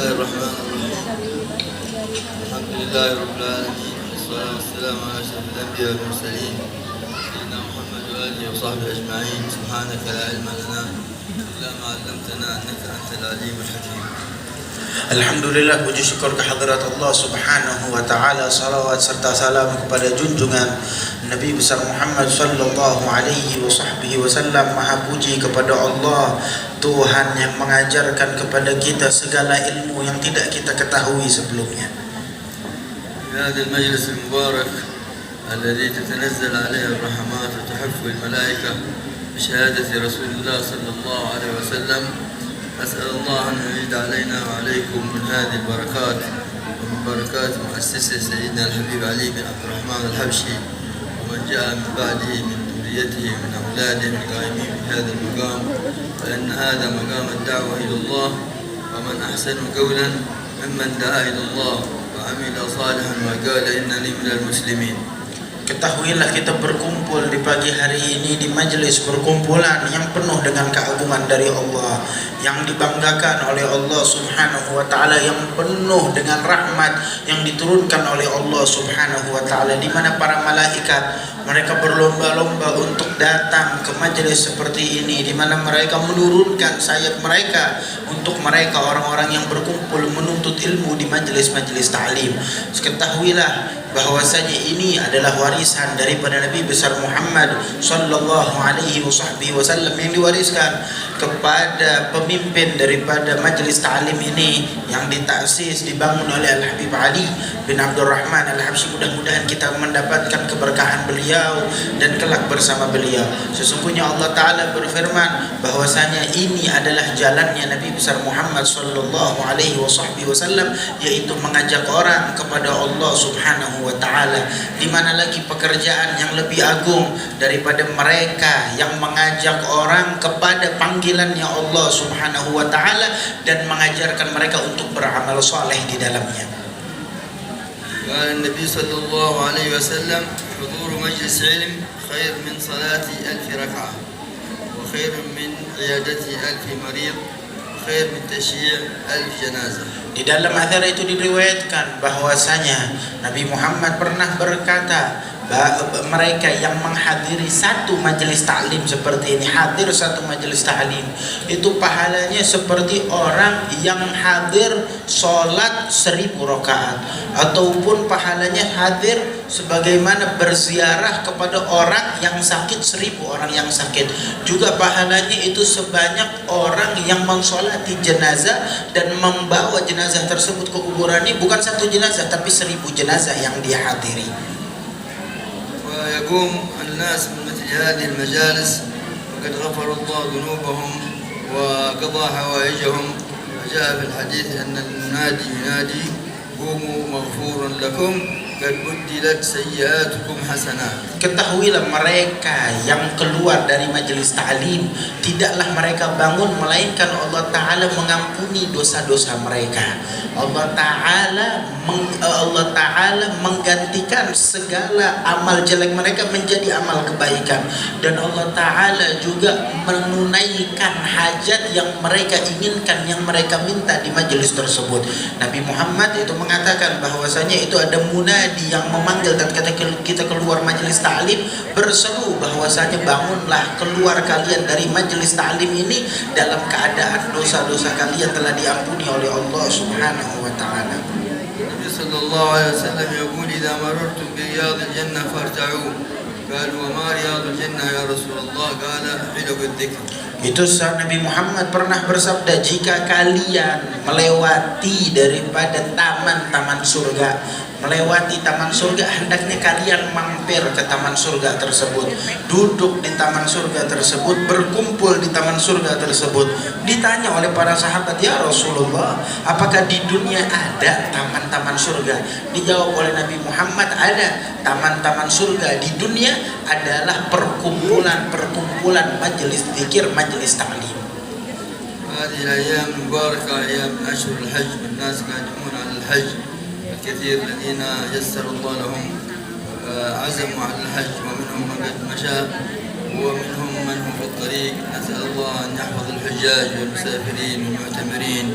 الله الرحمن الرحيم. الحمد لله رب العالمين، والصلاة والسلام على أشرف الأنبياء والمرسلين سيدنا محمد وآله وصحبه أجمعين. سبحانك لا علم لنا إلا ما علمتنا إنك أنت العليم الحكيم. Alhamdulillah, puji syukur kehadirat Allah Subhanahu wa taala, salawat serta salam kepada junjungan Nabi besar Muhammad sallallahu alaihi wasallam. Maha puji kepada Allah, Tuhan yang mengajarkan kepada kita segala ilmu yang tidak kita ketahui sebelumnya. في هذا المجلس المبارك الذي تتنزل عليه الرحمات وتحف الملائكة بشهادة رسول الله صلى الله عليه وسلم، أسأل الله أن يزيد علينا وعليكم من هذه البركات ومن بركات مؤسسة سيدنا الحبيب علي بن عبد الرحمن الحبشي ومن جاء من بعده من ذريته من أولاده القائمين في هذا المقام، فإن هذا مقام الدعوة إلى الله، ومن أحسن قولا ممن دعا إلى الله وعمل صالحا وقال إنني من المسلمين. Ketahuilah, kita berkumpul di pagi hari ini di majelis perkumpulan yang penuh dengan keagungan dari Allah, yang dibanggakan oleh Allah Subhanahu wa taala, yang penuh dengan rahmat yang diturunkan oleh Allah Subhanahu wa taala, di mana para malaikat mereka berlomba-lomba untuk datang ke majelis seperti ini, di mana mereka menurunkan sayap mereka untuk mereka orang-orang yang berkumpul menuntut ilmu di majelis-majelis ta'lim. Ketahuilah bahwasanya ini adalah warisan daripada Nabi besar Muhammad sallallahu alaihi wasallam yang diwariskan kepada pemimpin daripada majelis ta'lim ini yang ditaksis dibangun oleh Al-Habib Ali bin Abdul Rahman Al-Habsyi. Mudah-mudahan kita mendapatkan keberkahan beliau dan kelak bersama beliau. Sesungguhnya Allah Ta'ala berfirman bahwasanya ini adalah jalannya Nabi besar Muhammad sallallahu alaihi wasallam, yaitu mengajak orang kepada Allah Subhanahu wa ta'ala. Di mana lagi pekerjaan yang lebih agung daripada mereka yang mengajak orang kepada panggilannya Allah Subhanahu wa ta'ala dan mengajarkan mereka untuk beramal soleh di dalamnya. قال النبي صلى الله عليه وسلم: حضور مجلس علم خير من صلاة 1000 ركعة، وخير من عيادة 1000 مريض، خير من تشييع 1000 جنازة. Di dalam athar itu diriwayatkan bahwasanya Nabi Muhammad pernah berkata, mereka yang menghadiri satu majelis ta'lim seperti ini, hadir satu majelis ta'lim, itu pahalanya seperti orang yang hadir sholat 1000 rakaat, ataupun pahalanya hadir sebagaimana berziarah kepada orang yang sakit 1000 orang yang sakit. Juga pahalanya itu sebanyak orang yang mensolati jenazah dan membawa jenazah tersebut ke kuburannya, bukan satu jenazah tapi 1000 jenazah yang dia hadiri. ويقوم الناس من مثل هذه المجالس وقد غفر الله ذنوبهم وقضى حوائجهم، وجاء في الحديث أن المنادي ينادي: قوموا مغفورا لكم قد بدلت سيئاتكم حسنات. Ketahuilah, mereka yang keluar dari majelis ta'lim tidaklah mereka bangun melainkan Allah Ta'ala mengampuni dosa-dosa mereka. Allah Ta'ala menggantikan segala amal jelek mereka menjadi amal kebaikan, dan Allah Ta'ala juga menunaikan hajat yang mereka inginkan, yang mereka minta di majelis tersebut. Nabi Muhammad itu mengatakan bahwasanya itu ada munadi yang memanggil dan ketika kita keluar majelis ta'lim berseru bahwasanya bangunlah, keluar kalian dari majelis ta'lim ini dalam keadaan dosa-dosa kalian telah diampuni oleh Allah Subhanahu wa ta'ala. Nabi sallallahu alaihi wasallam يقول: إذا مررتم برياض الجنة فارتعوا. قالوا: وما رياض الجنة يا رسول الله؟ قال: حلو الذكر. Itu Nabi Muhammad pernah bersabda, jika kalian melewati daripada taman-taman surga, melewati taman surga, hendaknya kalian mampir ke taman surga tersebut, duduk di taman surga tersebut, berkumpul di taman surga tersebut. Ditanya oleh para sahabat, ya Rasulullah, apakah di dunia ada taman-taman surga? Dijawab oleh Nabi Muhammad, ada. Taman-taman surga di dunia adalah perkumpulan majelis zikir, majelis ta'lim. هذه الأيام المباركة أيام أشهر الحج، والناس قادمون على الحج الكثير الذين يسر الله لهم عزموا على الحج، ومنهم من قد مشى ومنهم من هم في الطريق. نسأل الله أن يحفظ الحجاج والمسافرين والمعتمرين،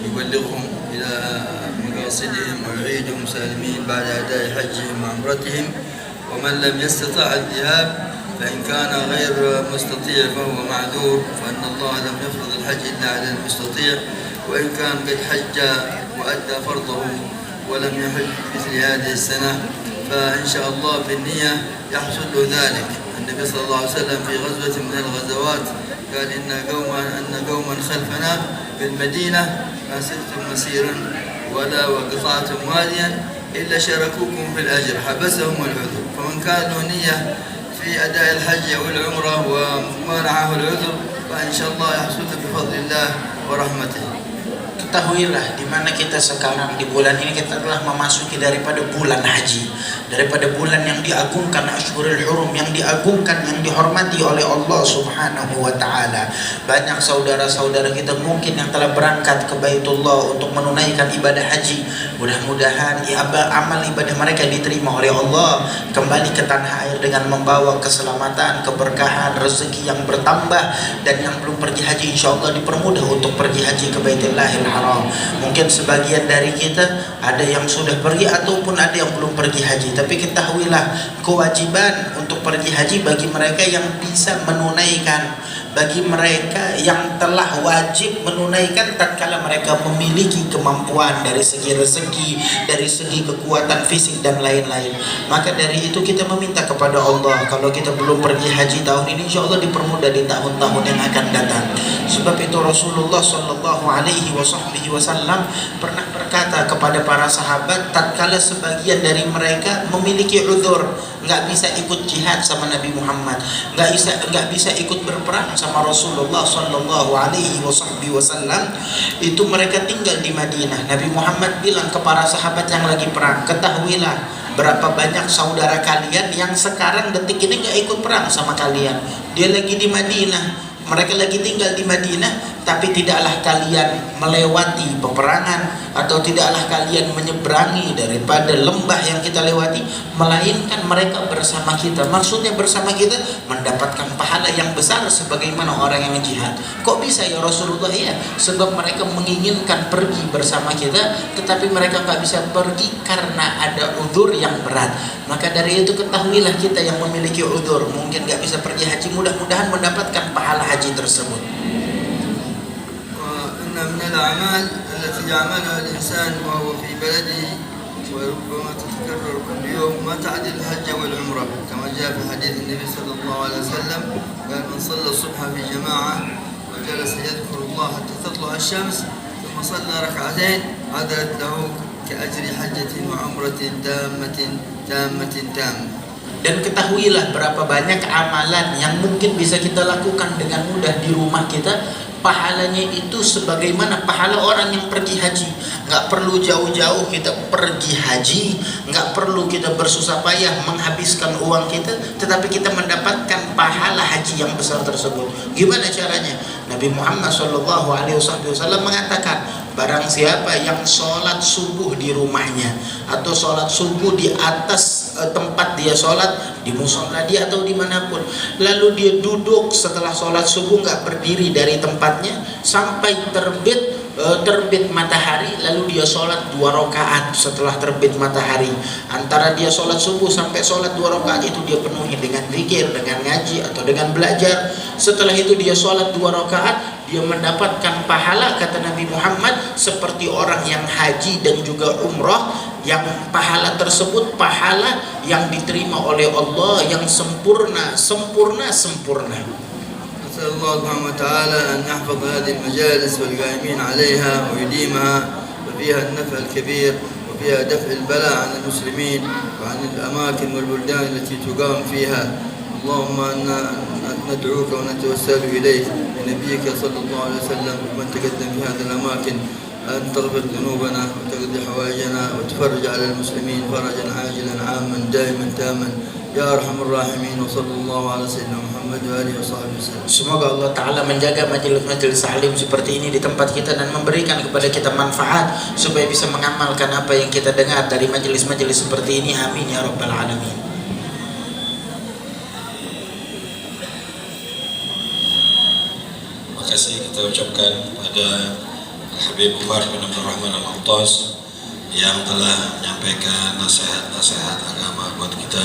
يبلغهم إلى مقاصدهم ويعيدهم سالمين بعد أداء حجهم وعمرتهم. ومن لم يستطع الذهاب فإن كان غير مستطيع فهو معذور، فإن الله لم يفرض الحج إلا على المستطيع، وإن كان قد حج وأدى فرضه ولم يحج مثل هذه السنة فإن شاء الله بالنية يحصل له ذلك. النبي صلى الله عليه وسلم في غزوة من الغزوات قال إن قوما خلفنا بالمدينة ما سرتم مسيرا ولا وقطعتم واديا إلا شاركوكم في الأجر حبسهم العذر. فمن كان له نية في أداء الحج أو العمرة ومنعه العذر فإن شاء الله يحصل بفضل الله ورحمته. Ketahuilah di mana kita sekarang, di bulan ini kita telah memasuki daripada bulan haji, daripada bulan yang diagungkan, Ashhurul Hurum, yang diagungkan, yang dihormati oleh Allah Subhanahu wa taala. Banyak saudara-saudara kita mungkin yang telah berangkat ke Baitullah untuk menunaikan ibadah haji. Mudah-mudahan amal ibadah mereka diterima oleh Allah, kembali ke tanah air dengan membawa keselamatan, keberkahan, rezeki yang bertambah, dan yang belum pergi haji insyaallah dipermudah untuk pergi haji ke Baitullahil Haram. Mungkin sebagian dari kita ada yang sudah pergi ataupun ada yang belum pergi haji, tapi ketahuilah kewajiban untuk pergi haji bagi mereka yang bisa menunaikan, bagi mereka yang telah wajib menunaikan tatkala mereka memiliki kemampuan dari segi rezeki, dari segi kekuatan fisik dan lain-lain. Maka dari itu kita meminta kepada Allah, kalau kita belum pergi haji tahun ini insyaallah dipermudah di tahun-tahun yang akan datang. Sebab itu Rasulullah sallallahu alaihi wasallam pernah berkata kepada para sahabat tatkala sebagian dari mereka memiliki uzur, enggak bisa ikut jihad sama Nabi Muhammad, enggak bisa ikut berperang sama Rasulullah sallallahu alaihi wasallam, itu mereka tinggal di Madinah. Nabi Muhammad bilang ke para sahabat yang lagi perang, ketahuilah berapa banyak saudara kalian yang sekarang detik ini enggak ikut perang sama kalian. Dia lagi di Madinah, mereka lagi tinggal di Madinah, tapi tidaklah kalian melewati peperangan atau tidaklah kalian menyeberangi daripada lembah yang kita lewati, melainkan mereka bersama kita. Maksudnya bersama kita mendapatkan pahala yang besar sebagaimana orang yang jihad. Kok bisa ya Rasulullah? Ya, sebab mereka menginginkan pergi bersama kita, tetapi mereka nggak bisa pergi karena ada uzur yang berat. Maka dari itu ketahuilah kita yang memiliki uzur, mungkin nggak bisa pergi haji, mudah-mudahan mendapatkan pahala haji tersebut. من الأعمال التي يعملها الإنسان وهو في بلده وربما تتكرر كل يوم ما تعدل الحج والعمرة، كما جاء في حديث النبي صلى الله عليه وسلم قال من صلى الصبح في جماعة وجلس يذكر الله حتى تطلع الشمس ثم صلى ركعتين عدلت له كأجر حجة وعمرة تامة. Dan ketahuilah berapa banyak amalan yang mungkin bisa kita lakukan dengan mudah di rumah kita, pahalanya itu sebagaimana pahala orang yang pergi haji. Nggak perlu jauh-jauh kita pergi haji, nggak perlu kita bersusah payah menghabiskan uang kita, tetapi kita mendapatkan pahala haji yang besar tersebut. Gimana caranya? Nabi Muhammad SAW mengatakan, barang siapa yang sholat subuh di rumahnya atau sholat subuh di atas tempat dia sholat, di musola dia atau dimanapun, lalu dia duduk setelah sholat subuh nggak berdiri dari tempatnya sampai terbit matahari, lalu dia sholat 2 rakaat setelah terbit matahari. Antara dia sholat subuh sampai sholat 2 rakaat itu dia penuhi dengan zikir, dengan ngaji atau dengan belajar. Setelah itu dia sholat 2 rakaat, dia mendapatkan pahala, kata Nabi Muhammad, seperti orang yang haji dan juga umrah, yang pahala tersebut pahala yang diterima oleh Allah yang sempurna. نسأل الله سبحانه وتعالى أن يحفظ هذه المجالس والقائمين عليها ويديمها، وفيها النفع الكبير وفيها دفع البلاء عن المسلمين وعن الأماكن والبلدان التي تقام فيها. اللهم ندعوك ونتوسل إليك بنبيك صلى الله عليه وسلم ومن تقدم في هذه الأماكن أن تغفر ذنوبنا وتقضي حوائجنا وتفرج على المسلمين فرجا عاجلا عاما دائما تاما يا أرحم الراحمين. وصلى الله على سيدنا محمد وآله وصحبه وسلم. Semoga Allah Ta'ala menjaga majelis-majelis taklim seperti ini di tempat kita dan memberikan kepada kita manfaat supaya bisa mengamalkan apa yang kita dengar dari majelis-majelis seperti ini. Amin ya Rabbal Alamin. Terima kasih kita ucapkan pada Habib Umar bin Abdul Rahman Al-Attas yang telah menyampaikan nasihat-nasihat agama buat kita.